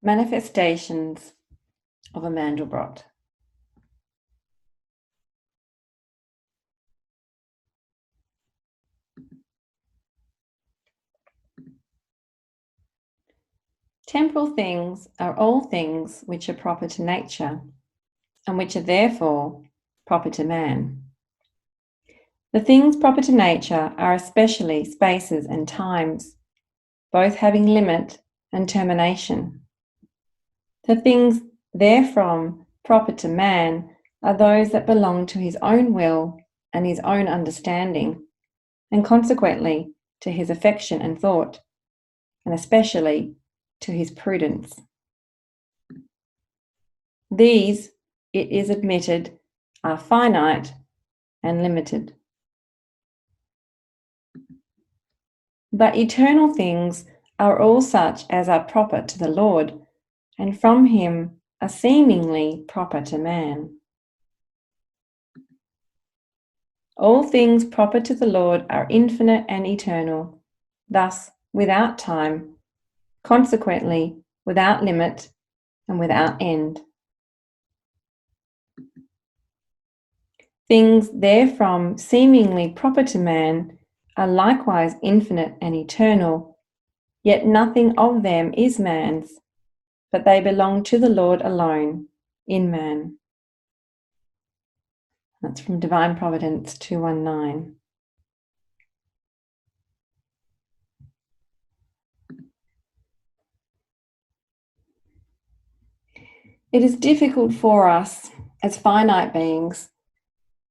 Manifestations of a Mandelbrot. Temporal things are all things which are proper to nature, and which are therefore proper to man. The things proper to nature are especially spaces and times, both having limit and termination. The things therefrom proper to man are those that belong to his own will and his own understanding, and consequently to his affection and thought, and especially to his prudence. These, it is admitted, are finite and limited. But eternal things are all such as are proper to the Lord, and from him are seemingly proper to man. All things proper to the Lord are infinite and eternal, thus without time, consequently without limit and without end. Things therefrom seemingly proper to man are likewise infinite and eternal, yet nothing of them is man's, but they belong to the Lord alone, in man. That's from Divine Providence 219. It is difficult for us as finite beings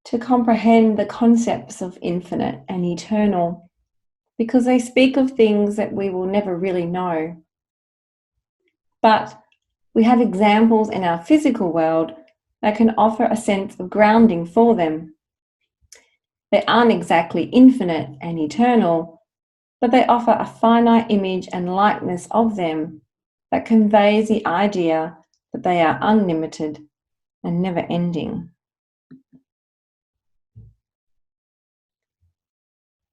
to comprehend the concepts of infinite and eternal because they speak of things that we will never really know. But we have examples in our physical world that can offer a sense of grounding for them. They aren't exactly infinite and eternal, but they offer a finite image and likeness of them that conveys the idea that they are unlimited and never-ending.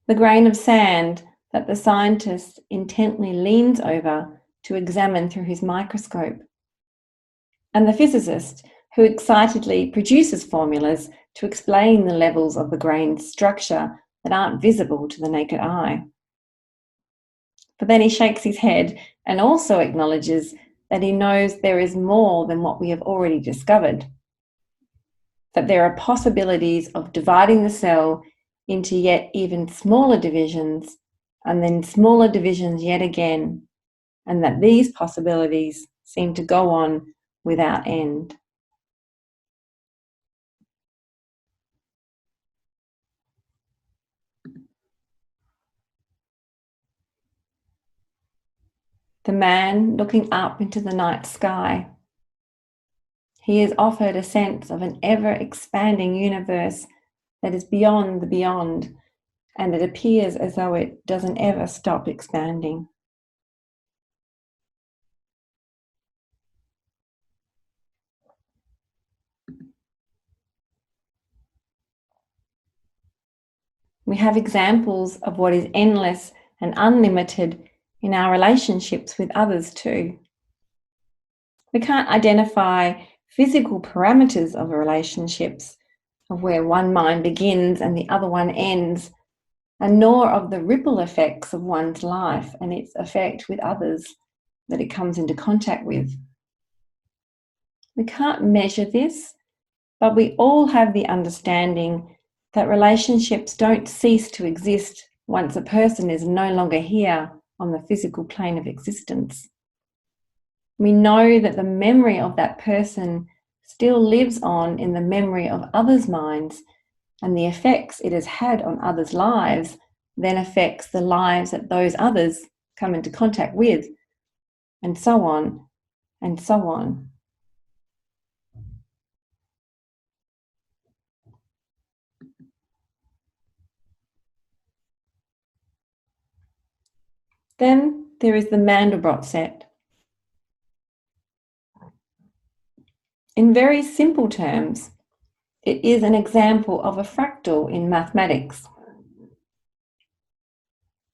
The grain of sand that the scientist intently leans over to examine through his microscope, and the physicist who excitedly produces formulas to explain the levels of the grain's structure that aren't visible to the naked eye. But then he shakes his head and also acknowledges that he knows there is more than what we have already discovered, that there are possibilities of dividing the cell into yet even smaller divisions, and then smaller divisions yet again, and that these possibilities seem to go on without end. The man looking up into the night sky, he is offered a sense of an ever-expanding universe that is beyond the beyond, and it appears as though it doesn't ever stop expanding. We have examples of what is endless and unlimited in our relationships with others too. We can't identify physical parameters of relationships, of where one mind begins and the other one ends, and nor of the ripple effects of one's life and its effect with others that it comes into contact with. We can't measure this, but we all have the understanding that relationships don't cease to exist once a person is no longer here on the physical plane of existence. We know that the memory of that person still lives on in the memory of others' minds, and the effects it has had on others' lives then affects the lives that those others come into contact with, and so on, and so on. Then there is the Mandelbrot set. In very simple terms, it is an example of a fractal in mathematics.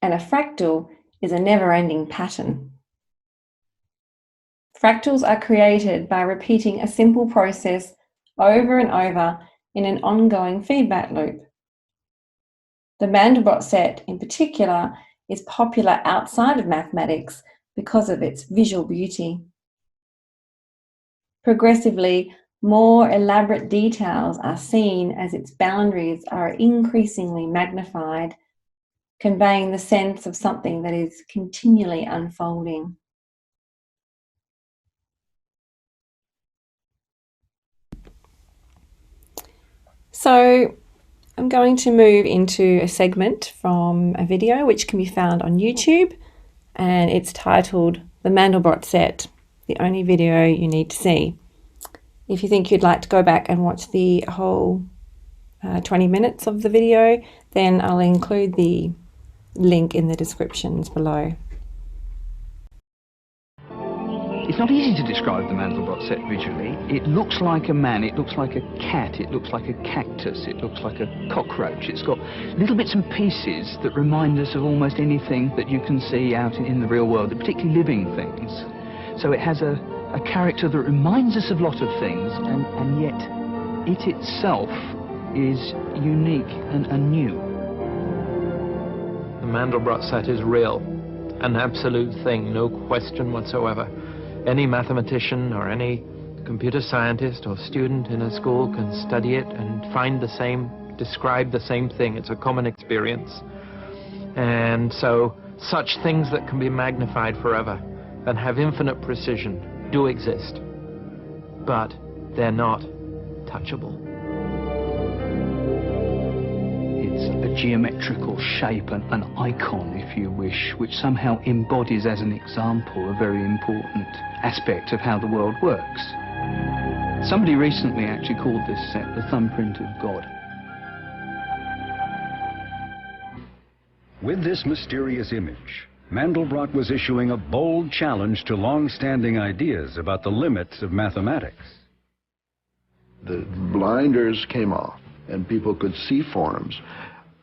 And a fractal is a never-ending pattern. Fractals are created by repeating a simple process over and over in an ongoing feedback loop. The Mandelbrot set, in particular, is popular outside of mathematics because of its visual beauty. Progressively, more elaborate details are seen as its boundaries are increasingly magnified, conveying the sense of something that is continually unfolding. So I'm going to move into a segment from a video which can be found on YouTube, and it's titled The Mandelbrot Set, the only video you need to see. If you think you'd like to go back and watch the whole 20 minutes of the video, then I'll include the link in the descriptions below. It's not easy to describe the Mandelbrot set visually. It looks like a man, it looks like a cat, it looks like a cactus, it looks like a cockroach. It's got little bits and pieces that remind us of almost anything that you can see out in the real world, particularly living things. So it has a character that reminds us of a lot of things, and yet it itself is unique and new. The Mandelbrot set is real, an absolute thing, no question whatsoever. Any mathematician or any computer scientist or student in a school can study it and find the same, describe the same thing. It's a common experience. And so such things that can be magnified forever and have infinite precision do exist, but they're not touchable. It's a geometrical shape, an icon, if you wish, which somehow embodies as an example a very important aspect of how the world works. Somebody recently actually called this set the thumbprint of God. With this mysterious image, Mandelbrot was issuing a bold challenge to long-standing ideas about the limits of mathematics. The blinders came off, and people could see forms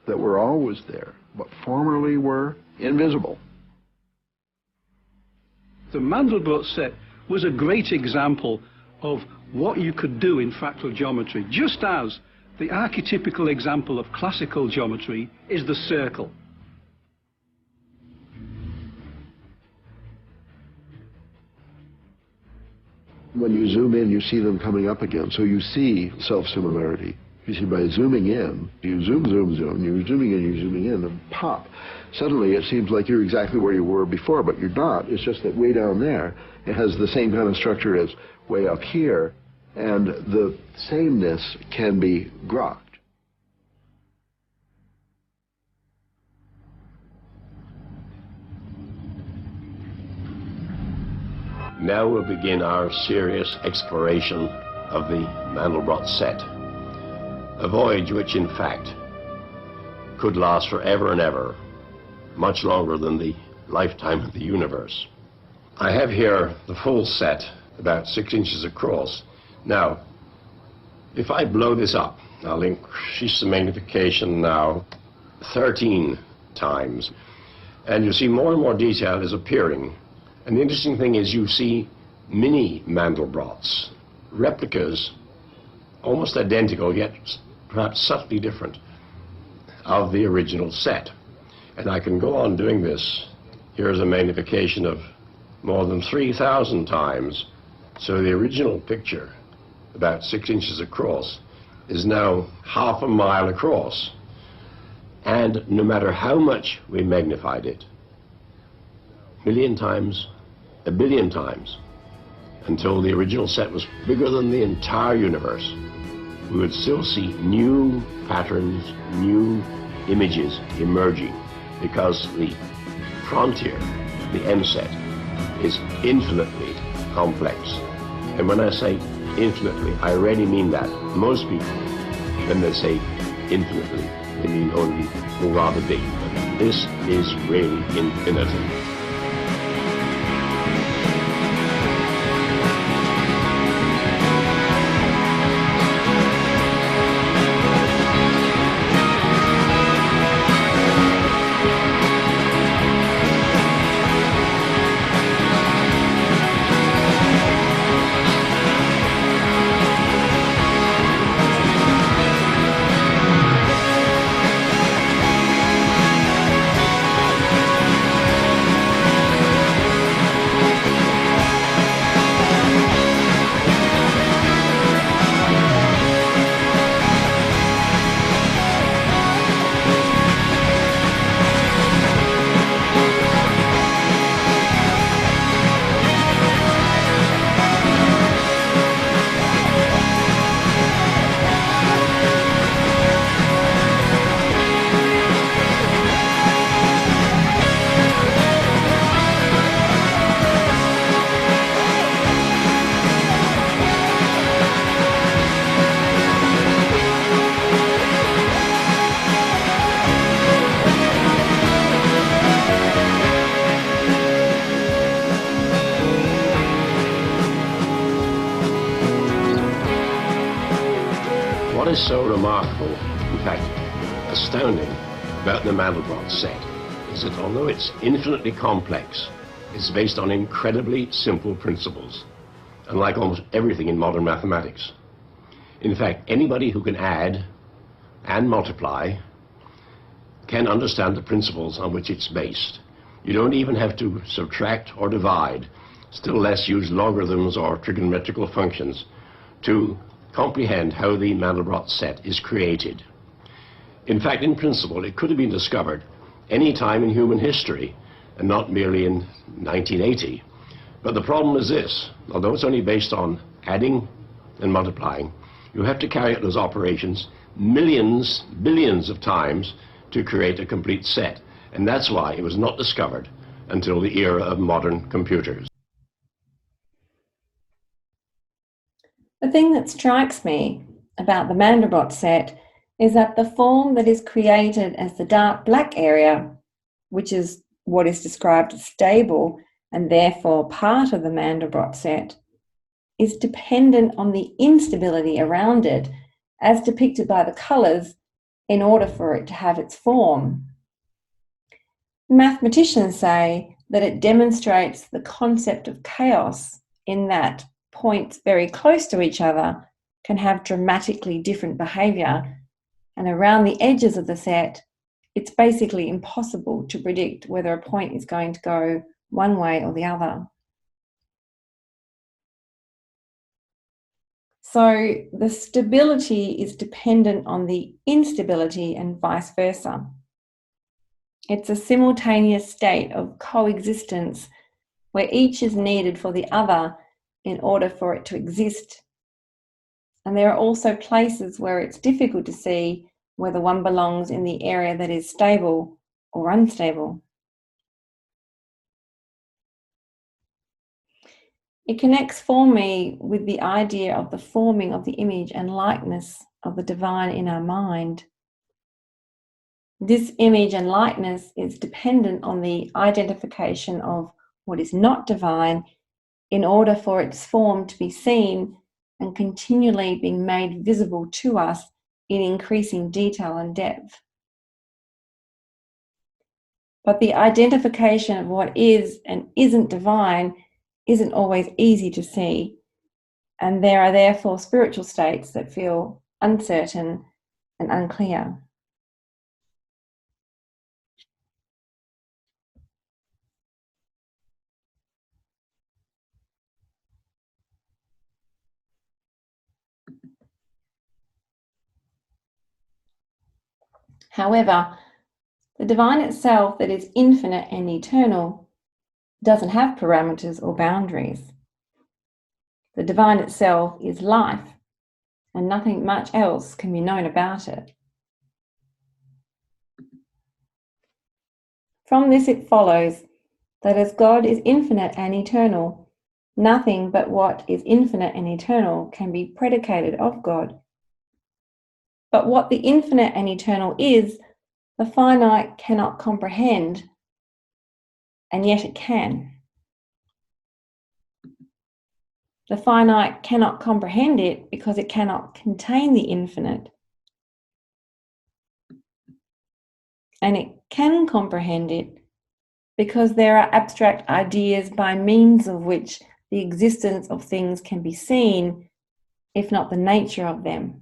that were always there, but formerly were invisible. The Mandelbrot set was a great example of what you could do in fractal geometry, just as the archetypical example of classical geometry is the circle. When you zoom in, you see them coming up again, so you see self-similarity. You see, by zooming in, you zoom, zoom, zoom, you're zooming in, you're zooming in, and pop. Suddenly it seems like you're exactly where you were before, but you're not. It's just that way down there, it has the same kind of structure as way up here, and the sameness can be grokked. Now we'll begin our serious exploration of the Mandelbrot set. A voyage which, in fact, could last forever and ever, much longer than the lifetime of the universe. I have here the full set, about 6 inches across. Now, if I blow this up, I'll increase the magnification now 13 times, and you see more and more detail is appearing. And the interesting thing is you see mini Mandelbrots, replicas, almost identical, yet perhaps subtly different, of the original set. And I can go on doing this. Here's a magnification of more than 3,000 times. So the original picture, about 6 inches across, is now half a mile across. And no matter how much we magnified it, a million times, a billion times, until the original set was bigger than the entire universe, we would still see new patterns, new images emerging, because the frontier, the M set, is infinitely complex. And when I say infinitely, I really mean that. Most people, when they say infinitely, they mean only rather big. But this is really infinity. so remarkable, in fact astounding, about the Mandelbrot set is that although it's infinitely complex, it's based on incredibly simple principles, unlike almost everything in modern mathematics. In fact, anybody who can add and multiply can understand the principles on which it's based. You don't even have to subtract or divide, still less use logarithms or trigonometrical functions to comprehend how the Mandelbrot set is created. In fact, in principle, it could have been discovered any time in human history and not merely in 1980. But the problem is this: although it's only based on adding and multiplying, you have to carry out those operations millions, billions of times to create a complete set. And that's why it was not discovered until the era of modern computers. The thing that strikes me about the Mandelbrot set is that the form that is created as the dark black area, which is what is described as stable and therefore part of the Mandelbrot set, is dependent on the instability around it as depicted by the colours in order for it to have its form. Mathematicians say that it demonstrates the concept of chaos in that points very close to each other can have dramatically different behaviour, and around the edges of the set, it's basically impossible to predict whether a point is going to go one way or the other. So the stability is dependent on the instability and vice versa. It's a simultaneous state of coexistence where each is needed for the other in order for it to exist. And there are also places where it's difficult to see whether one belongs in the area that is stable or unstable. It connects for me with the idea of the forming of the image and likeness of the divine in our mind. This image and likeness is dependent on the identification of what is not divine in order for its form to be seen and continually being made visible to us in increasing detail and depth. But the identification of what is and isn't divine isn't always easy to see, and there are therefore spiritual states that feel uncertain and unclear. However, the divine itself that is infinite and eternal doesn't have parameters or boundaries. The divine itself is life, and nothing much else can be known about it. From this it follows that as God is infinite and eternal, nothing but what is infinite and eternal can be predicated of God. But what the infinite and eternal is, the finite cannot comprehend, and yet it can. The finite cannot comprehend it because it cannot contain the infinite. And it can comprehend it because there are abstract ideas by means of which the existence of things can be seen, if not the nature of them.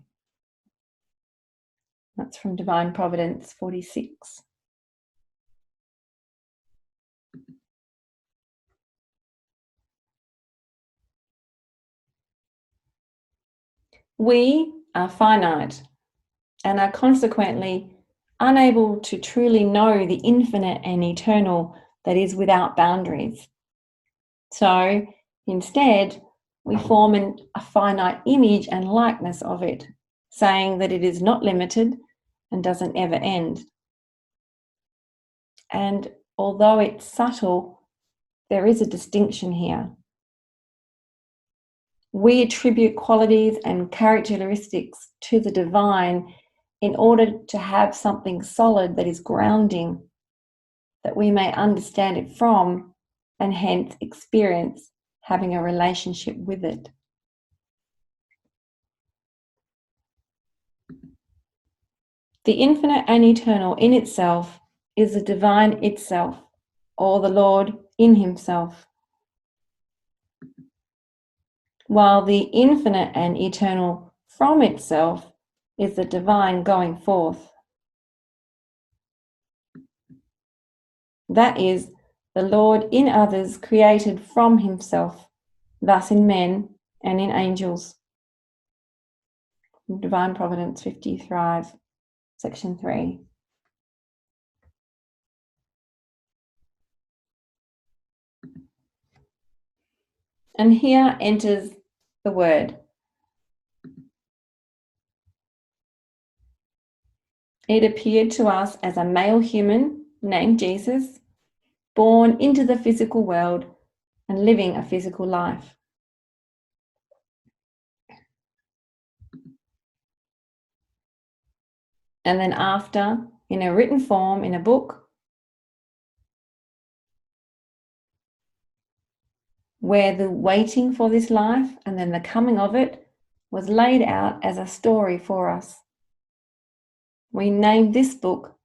That's from Divine Providence 46. We are finite and are consequently unable to truly know the infinite and eternal that is without boundaries. So instead, we form a finite image and likeness of it, saying that it is not limited and doesn't ever end. And although it's subtle, there is a distinction here. We attribute qualities and characteristics to the divine in order to have something solid that is grounding, that we may understand it from and hence experience having a relationship with it. The infinite and eternal in itself is the divine itself, or the Lord in himself, while the infinite and eternal from itself is the divine going forth. That is, the Lord in others created from himself, thus in men and in angels. Divine Providence 50 Thrive, Section 3. And here enters the Word. It appeared to us as a male human named Jesus, born into the physical world and living a physical life. And then after, in a written form, in a book, where the waiting for this life and then the coming of it was laid out as a story for us. We named this book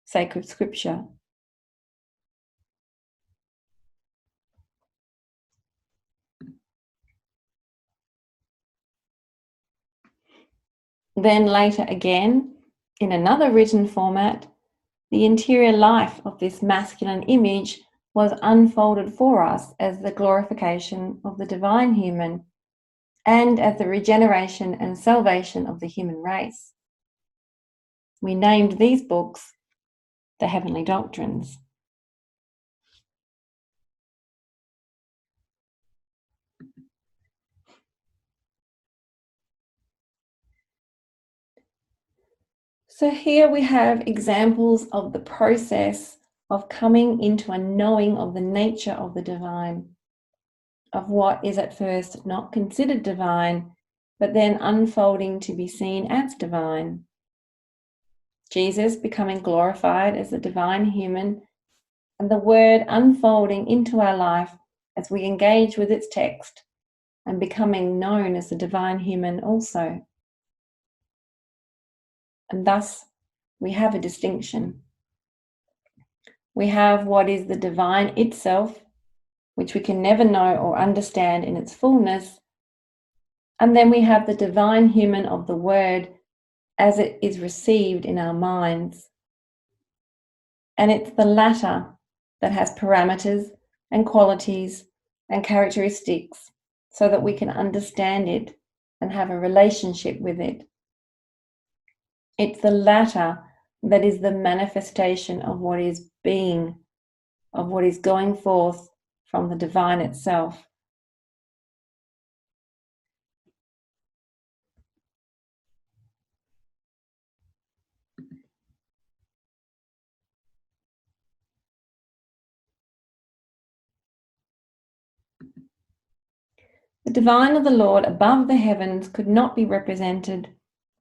Sacred Scripture. Then later again, in another written format, the interior life of this masculine image was unfolded for us as the glorification of the divine human and as the regeneration and salvation of the human race. We named these books the Heavenly Doctrines. So here we have examples of the process of coming into a knowing of the nature of the divine, of what is at first not considered divine, but then unfolding to be seen as divine. Jesus becoming glorified as the divine human, and the Word unfolding into our life as we engage with its text and becoming known as the divine human also. And thus we have a distinction. We have what is the divine itself, which we can never know or understand in its fullness. And then we have the divine human of the Word as it is received in our minds. And it's the latter that has parameters and qualities and characteristics so that we can understand it and have a relationship with it. It's the latter that is the manifestation of what is being, of what is going forth from the divine itself. The divine of the Lord above the heavens could not be represented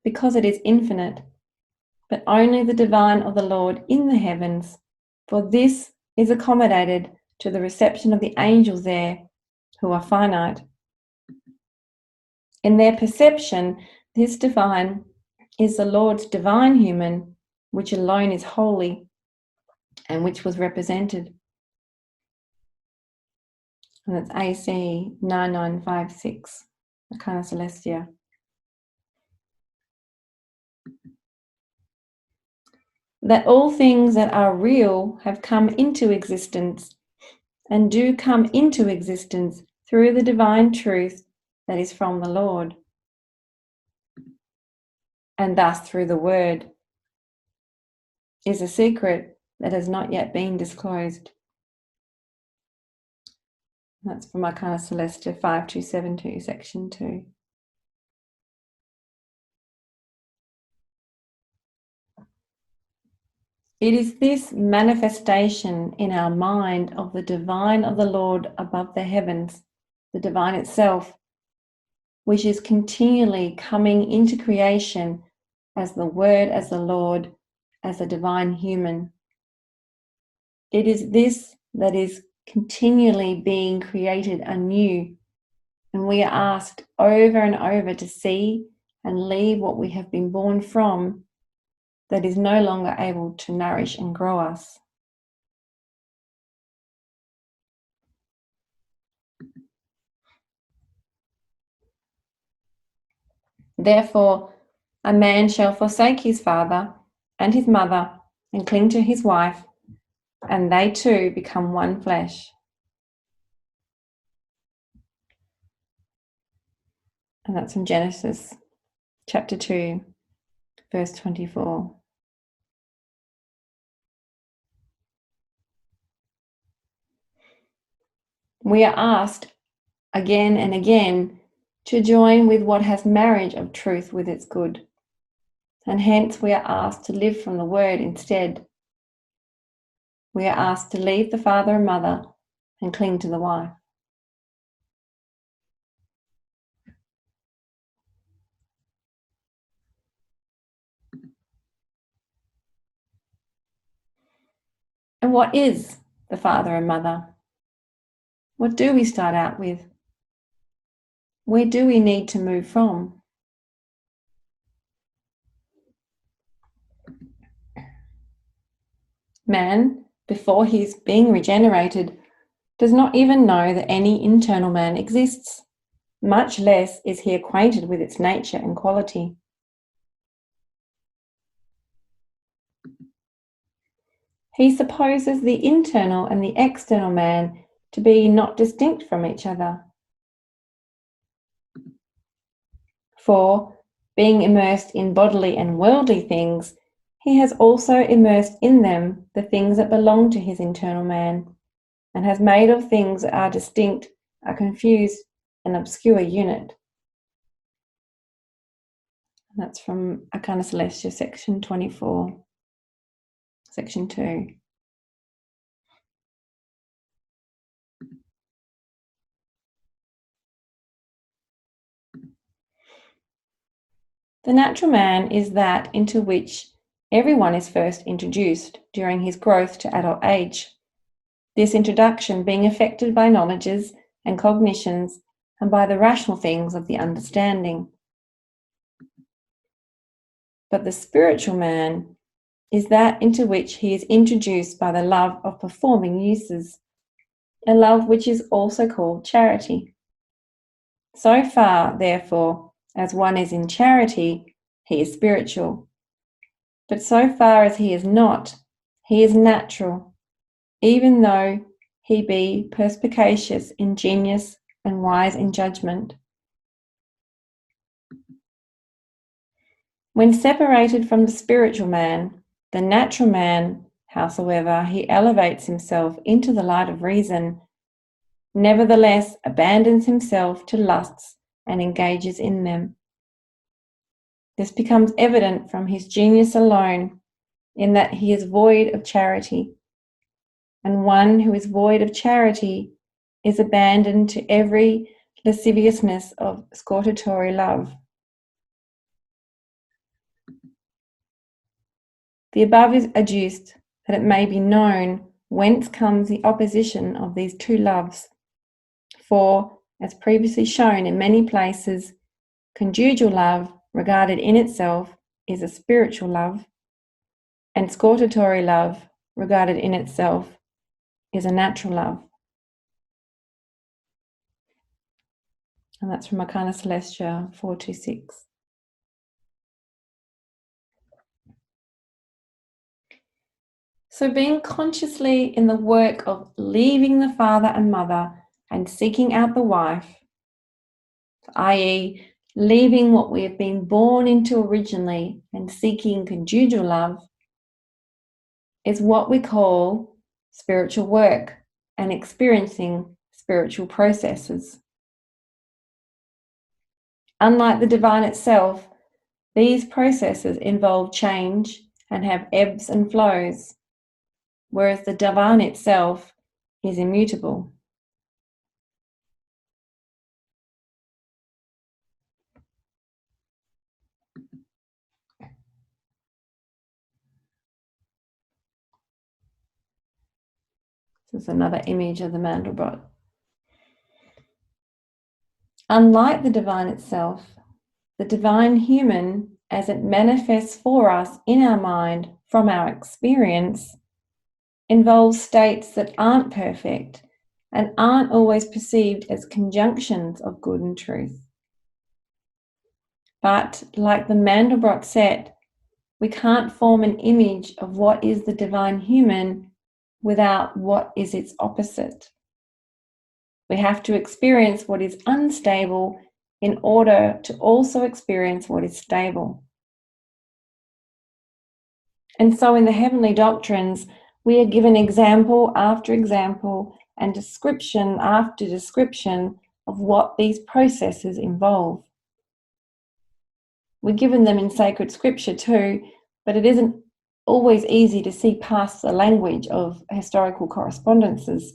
because it is infinite, but only the divine of the Lord in the heavens, for this is accommodated to the reception of the angels there, who are finite. In their perception, this divine is the Lord's divine human, which alone is holy and which was represented. And that's AC 9956, Arcana Celestia. That all things that are real have come into existence and do come into existence through the divine truth that is from the Lord, and thus through the Word, is a secret that has not yet been disclosed. That's from Arcana Celestia 5272, Section 2. It is this manifestation in our mind of the divine of the Lord above the heavens, the divine itself, which is continually coming into creation as the Word, as the Lord, as a divine human. It is this that is continually being created anew, and we are asked over and over to see and leave what we have been born from that is no longer able to nourish and grow us. Therefore, a man shall forsake his father and his mother and cling to his wife, and they two become one flesh. And that's from Genesis chapter 2, verse 24. We are asked again and again to join with what has marriage of truth with its good, and hence we are asked to live from the word instead. We are asked to leave the father and mother and cling to the wife. And what is the father and mother? What do we start out with? Where do we need to move from? Man, before he's being regenerated, does not even know that any internal man exists, much less is he acquainted with its nature and quality. He supposes the internal and the external man to be not distinct from each other. For, being immersed in bodily and worldly things, he has also immersed in them the things that belong to his internal man, and has made of things that are distinct a confused and obscure unit. And that's from Arcana Celestia, section 24, section 2. The natural man is that into which everyone is first introduced during his growth to adult age, this introduction being affected by knowledges and cognitions and by the rational things of the understanding. But the spiritual man is that into which he is introduced by the love of performing uses, a love which is also called charity. So far, therefore, as one is in charity, he is spiritual. But so far as he is not, he is natural, even though he be perspicacious, ingenious, and wise in judgment. When separated from the spiritual man, the natural man, howsoever he elevates himself into the light of reason, nevertheless abandons himself to lusts and engages in them. This becomes evident from his genius alone, in that he is void of charity, and one who is void of charity is abandoned to every lasciviousness of scortatory love. The above is adduced that it may be known whence comes the opposition of these two loves. For, as previously shown in many places, conjugal love, regarded in itself, is a spiritual love, and scortatory love, regarded in itself, is a natural love. And that's from Arcana Celestia 426. So being consciously in the work of leaving the father and mother and seeking out the wife, i.e., leaving what we have been born into originally and seeking conjugal love, is what we call spiritual work and experiencing spiritual processes. Unlike the divine itself, these processes involve change and have ebbs and flows, whereas the divine itself is immutable. This is another image of the Mandelbrot. Unlike the divine itself, the divine human as it manifests for us in our mind from our experience, involves states that aren't perfect and aren't always perceived as conjunctions of good and truth. But like the Mandelbrot Set, we can't form an image of what is the divine human without what is its opposite. We have to experience what is unstable in order to also experience what is stable. And so in the heavenly doctrines, we are given example after example and description after description of what these processes involve. We're given them in sacred scripture too, but it isn't always easy to see past the language of historical correspondences.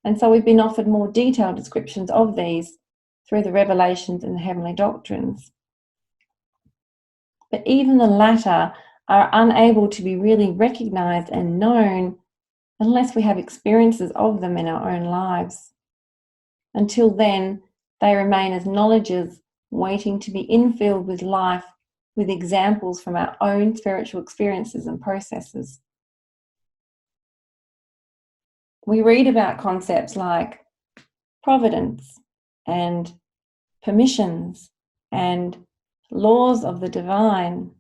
And so we've been offered more detailed descriptions of these through the revelations and the heavenly doctrines. But even the latter are unable to be really recognized and known unless we have experiences of them in our own lives. Until then, they remain as knowledges waiting to be infilled with life, with examples from our own spiritual experiences and processes. We read about concepts like providence and permissions and laws of the divine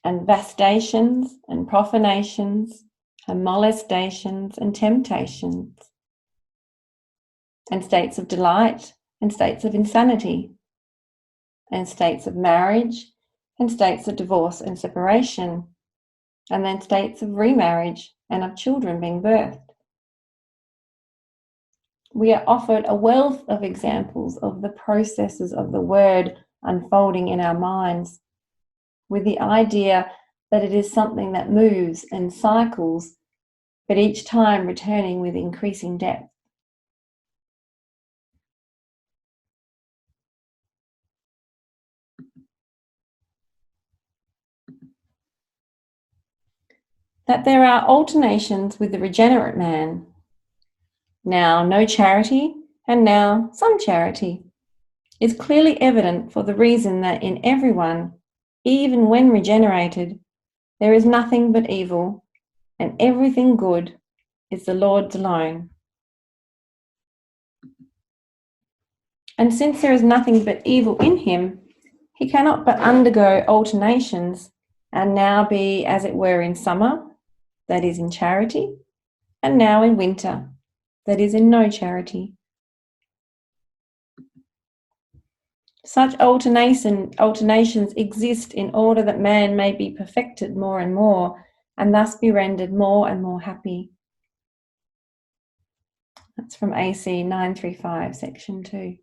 and vastations and profanations and molestations and temptations and states of delight and states of insanity and states of marriage and states of divorce and separation and then states of remarriage and of children being birthed. We are offered a wealth of examples of the processes of the word unfolding in our minds, with the idea that it is something that moves and cycles, but each time returning with increasing depth. That there are alternations with the regenerate man. Now no charity, and now some charity, is clearly evident for the reason that in everyone, even when regenerated, there is nothing but evil, and everything good is the Lord's alone. And since there is nothing but evil in him, he cannot but undergo alternations, and now be, as it were, in summer, that is in charity, and now in winter, that is in no charity. Such alternations exist in order that man may be perfected more and more, and thus be rendered more and more happy. That's from AC 935, section 2.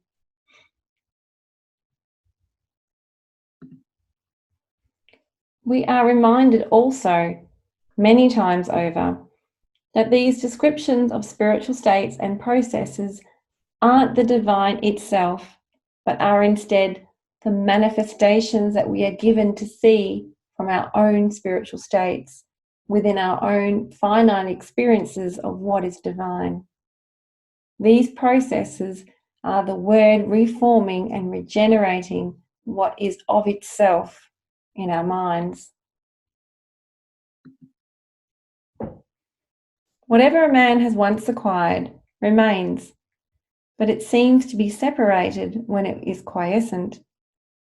We are reminded also, many times over, that these descriptions of spiritual states and processes aren't the divine itself, but are instead the manifestations that we are given to see from our own spiritual states, within our own finite experiences of what is divine. These processes are the word reforming and regenerating what is of itself in our minds. Whatever a man has once acquired remains, but it seems to be separated when it is quiescent,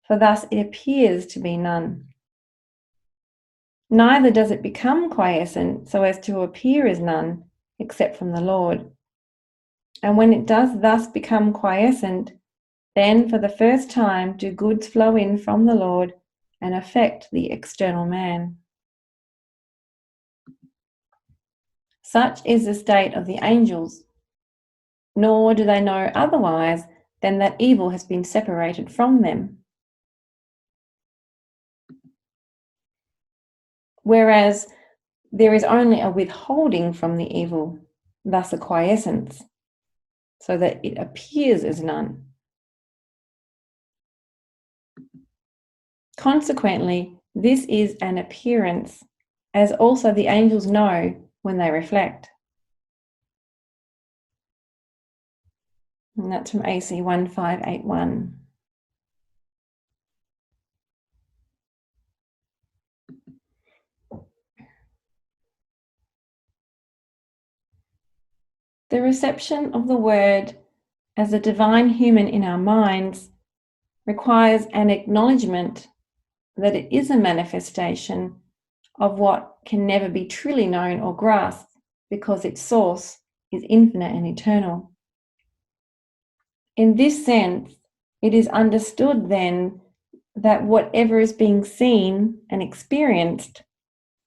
for thus it appears to be none. Neither does it become quiescent so as to appear as none, except from the Lord. And when it does thus become quiescent, then for the first time do goods flow in from the Lord and affect the external man. Such is the state of the angels, nor do they know otherwise than that evil has been separated from them. Whereas there is only a withholding from the evil, thus a quiescence, so that it appears as none. Consequently, this is an appearance, as also the angels know when they reflect. And that's from AC 1581. The reception of the Word as a divine human in our minds requires an acknowledgement that it is a manifestation of what can never be truly known or grasped, because its source is infinite and eternal. In this sense, it is understood then that whatever is being seen and experienced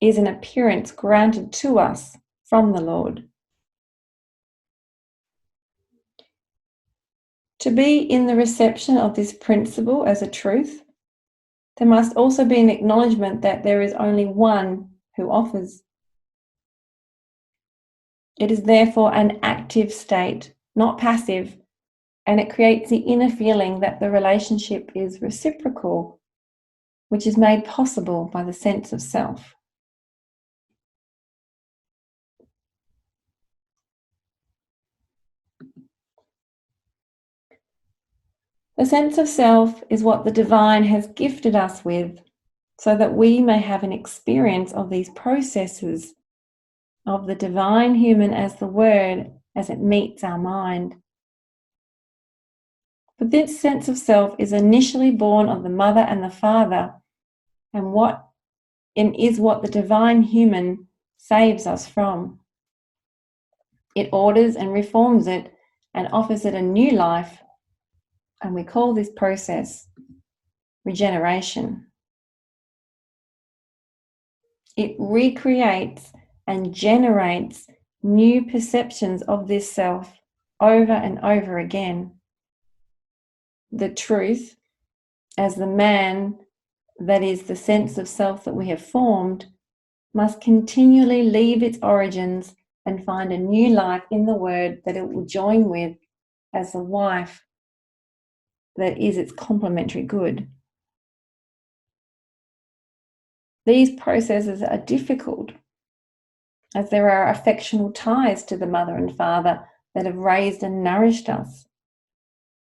is an appearance granted to us from the Lord. To be in the reception of this principle as a truth, there must also be an acknowledgement that there is only one who offers. It is therefore an active state, not passive, and it creates the inner feeling that the relationship is reciprocal, which is made possible by the sense of self. The sense of self is what the divine has gifted us with, so that we may have an experience of these processes of the divine human as the Word as it meets our mind. But this sense of self is initially born of the mother and the father, and is what the divine human saves us from. It orders and reforms it and offers it a new life, and we call this process regeneration. It recreates and generates new perceptions of this self over and over again. The truth, as the man that is the sense of self that we have formed, must continually leave its origins and find a new life in the Word that it will join with as the wife that is its complementary good. These processes are difficult, as there are affectional ties to the mother and father that have raised and nourished us.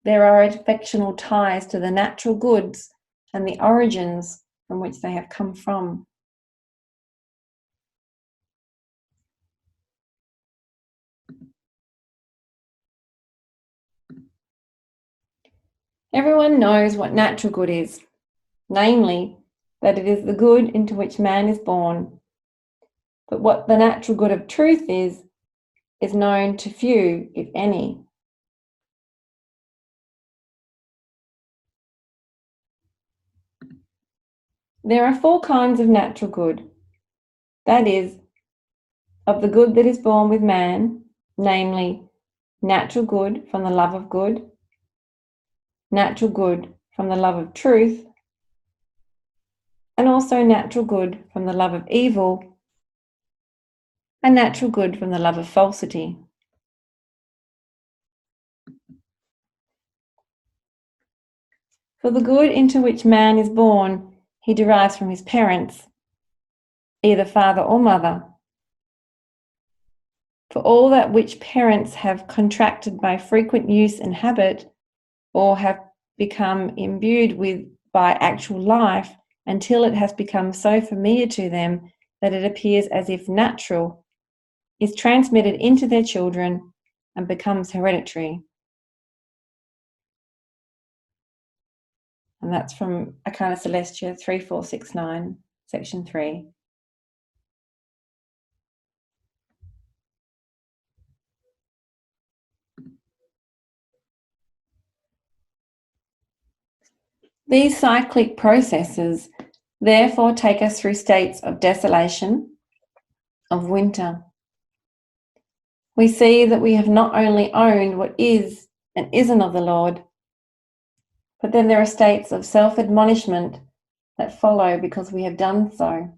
There are affectional ties to the natural goods and the origins from which they have come from. Everyone knows what natural good is, namely, that it is the good into which man is born. But what the natural good of truth is known to few, if any. There are 4 kinds of natural good. That is, of the good that is born with man, namely, natural good from the love of good, natural good from the love of truth, and also natural good from the love of evil, and natural good from the love of falsity. For the good into which man is born, he derives from his parents, either father or mother. For all that which parents have contracted by frequent use and habit, or have become imbued with by actual life, until it has become so familiar to them that it appears as if natural, is transmitted into their children and becomes hereditary. And that's from Arcana Celestia 3469, section 3. These cyclic processes therefore take us through states of desolation, of winter. We see that we have not only owned what is and isn't of the Lord, but then there are states of self-admonishment that follow because we have done so,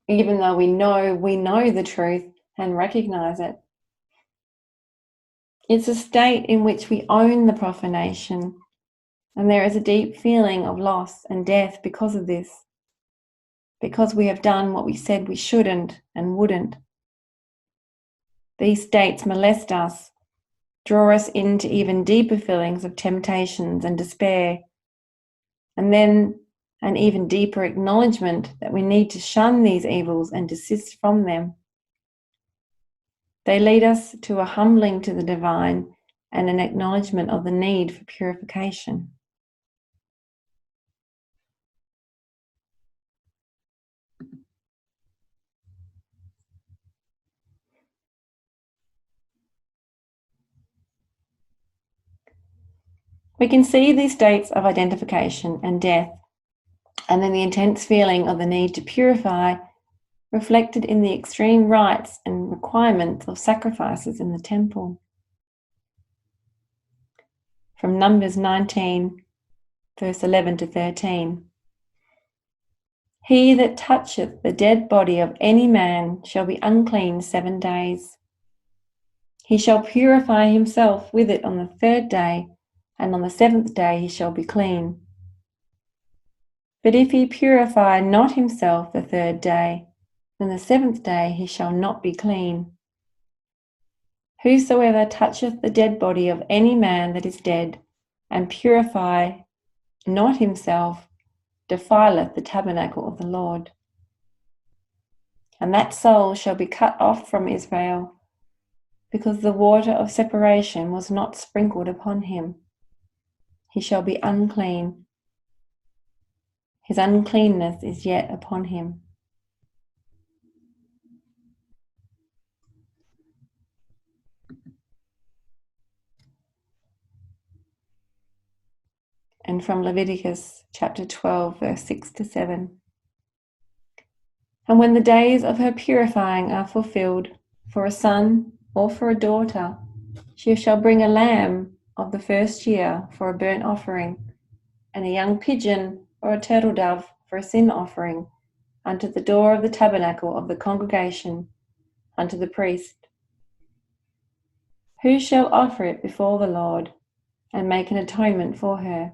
even though we know the truth and recognize it. It's a state in which we own the profanation, and there is a deep feeling of loss and death because of this, because we have done what we said we shouldn't and wouldn't. These states molest us, draw us into even deeper feelings of temptations and despair, and then an even deeper acknowledgement that we need to shun these evils and desist from them. They lead us to a humbling to the divine and an acknowledgement of the need for purification. We can see these states of identification and death, and then the intense feeling of the need to purify reflected in the extreme rites and requirements of sacrifices in the temple. From Numbers 19, verse 11 to 13. He that toucheth the dead body of any man shall be unclean 7 days. He shall purify himself with it on the 3rd day, and on the 7th day he shall be clean. But if he purify not himself the 3rd day, then the 7th day he shall not be clean. Whosoever toucheth the dead body of any man that is dead, and purify not himself, defileth the tabernacle of the Lord. And that soul shall be cut off from Israel, because the water of separation was not sprinkled upon him. He shall be unclean. His uncleanness is yet upon him. And from Leviticus chapter 12, verse 6 to 7. And when the days of her purifying are fulfilled, for a son or for a daughter, she shall bring a lamb of the 1st year for a burnt offering, and a young pigeon or a turtle dove for a sin offering, unto the door of the tabernacle of the congregation, unto the priest. Who shall offer it before the Lord, and make an atonement for her?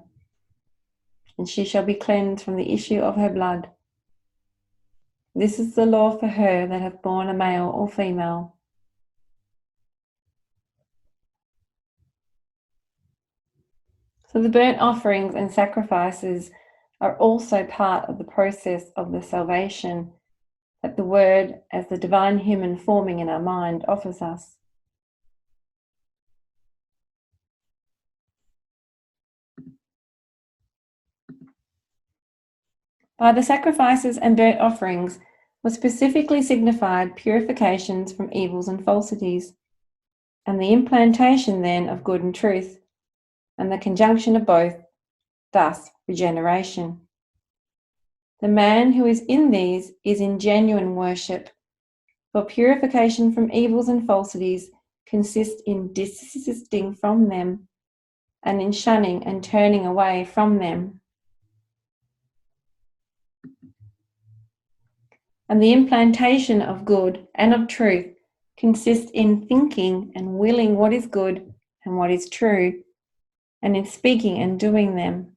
And she shall be cleansed from the issue of her blood. This is the law for her that hath borne a male or female. So the burnt offerings and sacrifices are also part of the process of the salvation that the Word, as the divine human forming in our mind, offers us. By the sacrifices and burnt offerings were specifically signified purifications from evils and falsities, and the implantation then of good and truth, and the conjunction of both, thus regeneration. The man who is in these is in genuine worship, for purification from evils and falsities consists in desisting from them, and in shunning and turning away from them. And the implantation of good and of truth consists in thinking and willing what is good and what is true, and in speaking and doing them.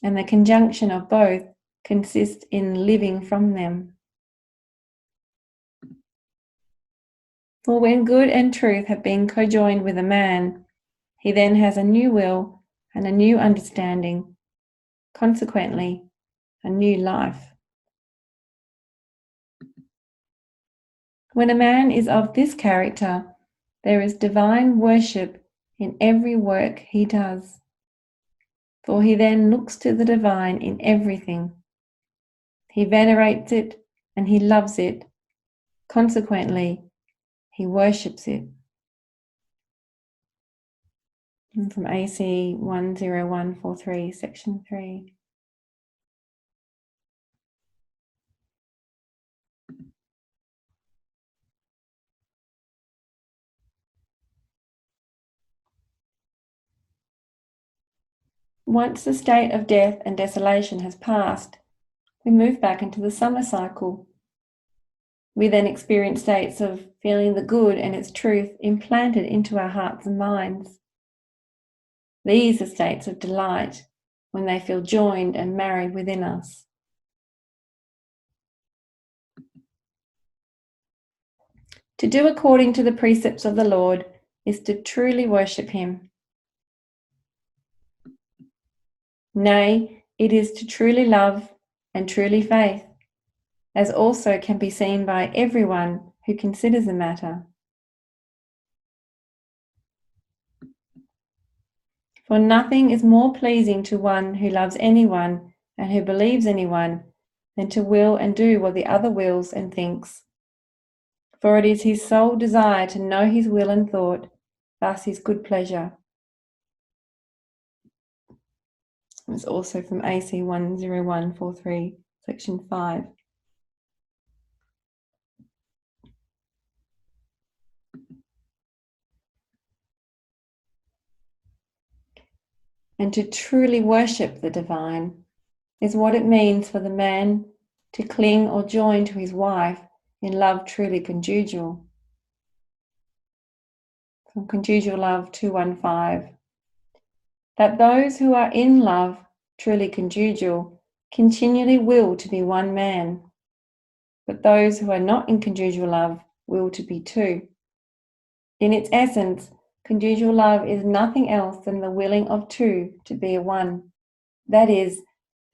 And the conjunction of both consists in living from them. For when good and truth have been conjoined with a man, he then has a new will and a new understanding, consequently, a new life. When a man is of this character, there is divine worship in every work he does, for he then looks to the divine in everything. He venerates it and he loves it. Consequently, he worships it. And from AC 10143, section 3. Once the state of death and desolation has passed, we move back into the summer cycle. We then experience states of feeling the good and its truth implanted into our hearts and minds. These are states of delight when they feel joined and married within us. To do according to the precepts of the Lord is to truly worship him. Nay, it is to truly love and truly faith, as also can be seen by everyone who considers the matter. For nothing is more pleasing to one who loves anyone and who believes anyone than to will and do what the other wills and thinks. For it is his sole desire to know his will and thought, thus his good pleasure. It's also from AC 10143, section 5. And to truly worship the divine is what it means for the man to cling or join to his wife in love truly conjugal. From Conjugal Love 215. That those who are in love truly conjugal continually will to be one man, but those who are not in conjugal love will to be two. In its essence, conjugal love is nothing else than the willing of two to be a one. That is,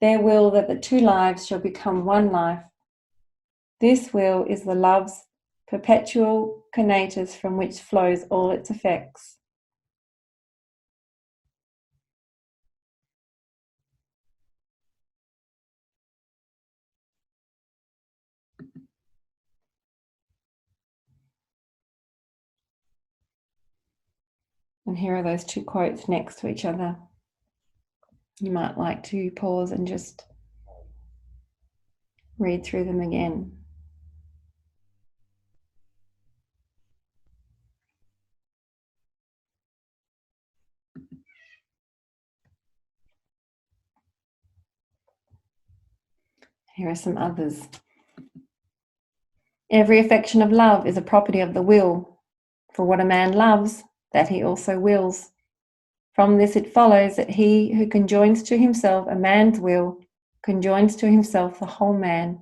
their will that the two lives shall become one life. This will is the love's perpetual conatus from which flows all its effects. And here are those two quotes next to each other. You might like to pause and just read through them again. Here are some others. Every affection of love is a property of the will, for what a man loves, that he also wills. From this it follows that he who conjoins to himself a man's will conjoins to himself the whole man.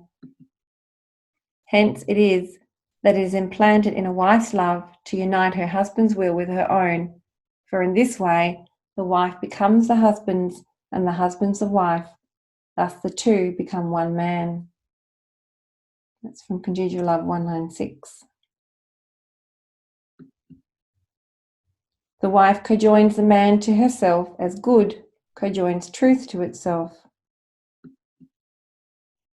Hence it is that it is implanted in a wife's love to unite her husband's will with her own, for in this way the wife becomes the husband's and the husband's the wife, thus the two become one man. That's from Conjugal Love 196. The wife cojoins the man to herself as good cojoins truth to itself,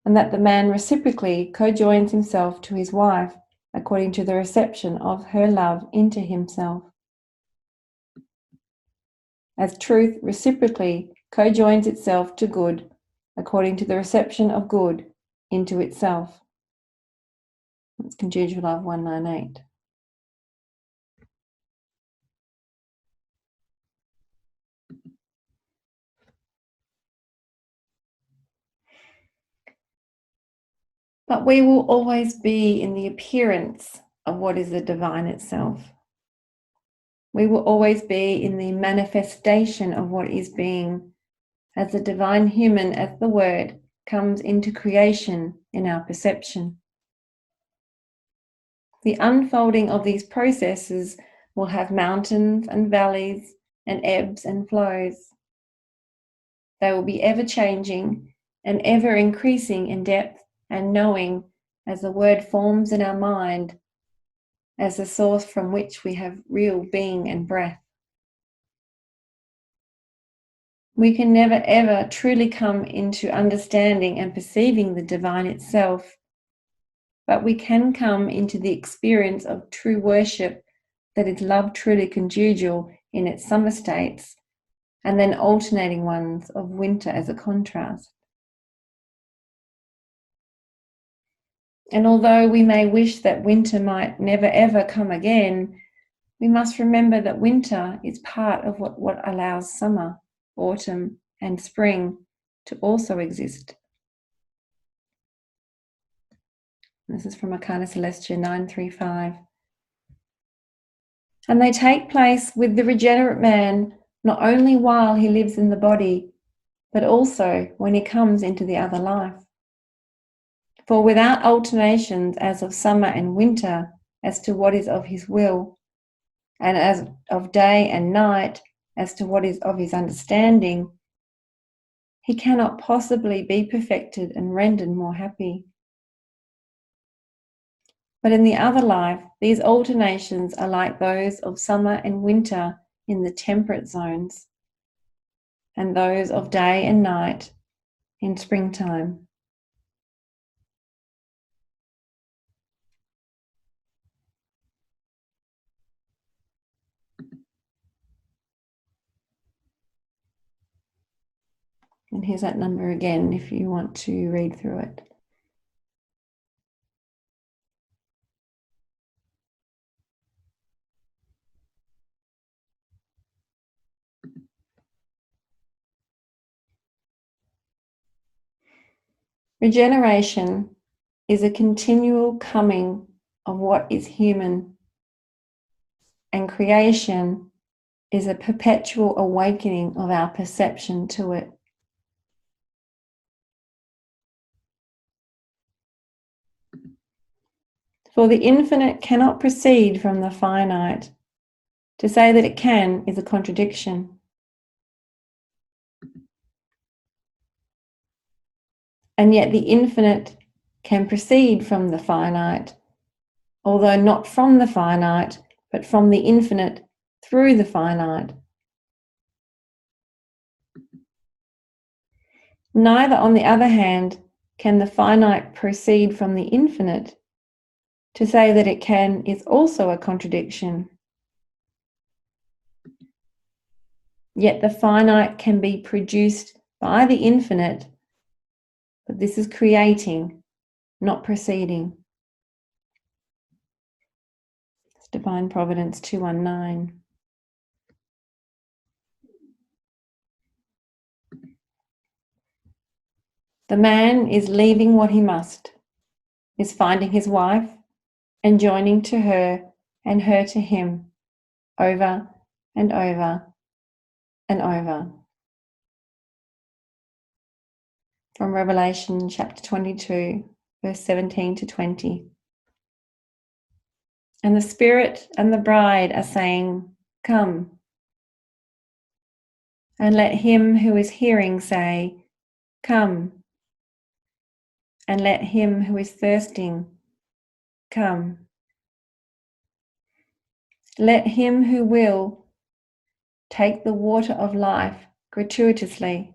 and that the man reciprocally cojoins himself to his wife according to the reception of her love into himself, as truth reciprocally cojoins itself to good according to the reception of good into itself. That's Conjugal Love 198. But we will always be in the appearance of what is the divine itself. We will always be in the manifestation of what is being, as the divine human, as the word, comes into creation in our perception. The unfolding of these processes will have mountains and valleys and ebbs and flows. They will be ever changing and ever increasing in depth and knowing as the word forms in our mind, as the source from which we have real being and breath. We can never ever truly come into understanding and perceiving the divine itself, but we can come into the experience of true worship that is love truly conjugal in its summer states, and then alternating ones of winter as a contrast. And although we may wish that winter might never ever come again, we must remember that winter is part of what allows summer, autumn, and spring to also exist. This is from Arcana Celestia 935. And they take place with the regenerate man not only while he lives in the body, but also when he comes into the other life. For without alternations as of summer and winter, as to what is of his will, and as of day and night, as to what is of his understanding, he cannot possibly be perfected and rendered more happy. But in the other life, these alternations are like those of summer and winter in the temperate zones, and those of day and night in springtime. And here's that number again if you want to read through it. Regeneration is a continual coming of what is human, and creation is a perpetual awakening of our perception to it. For the infinite cannot proceed from the finite. To say that it can is a contradiction. And yet the infinite can proceed from the finite, although not from the finite, but from the infinite through the finite. Neither, on the other hand, can the finite proceed from the infinite. To say that it can is also a contradiction. Yet the finite can be produced by the infinite, but this is creating, not proceeding. It's Divine Providence 219. The man is leaving what he must, is finding his wife and joining to her and her to him, over and over and over. From Revelation chapter 22, verse 17 to 20. And the Spirit and the bride are saying, "Come." And let him who is hearing say, "Come." And let him who is thirsting come. Let him who will take the water of life gratuitously.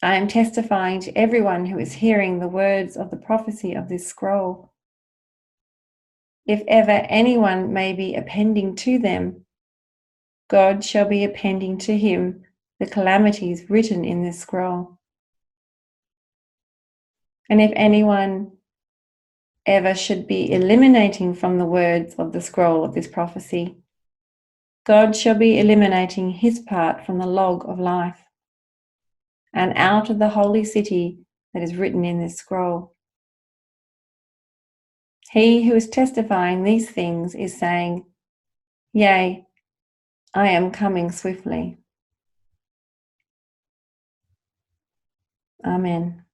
I am testifying to everyone who is hearing the words of the prophecy of this scroll. If ever anyone may be appending to them, God shall be appending to him the calamities written in this scroll. And if anyone ever should be eliminating from the words of the scroll of this prophecy, God shall be eliminating his part from the log of life and out of the holy city that is written in this scroll. He who is testifying these things is saying, "Yea, I am coming swiftly." Amen.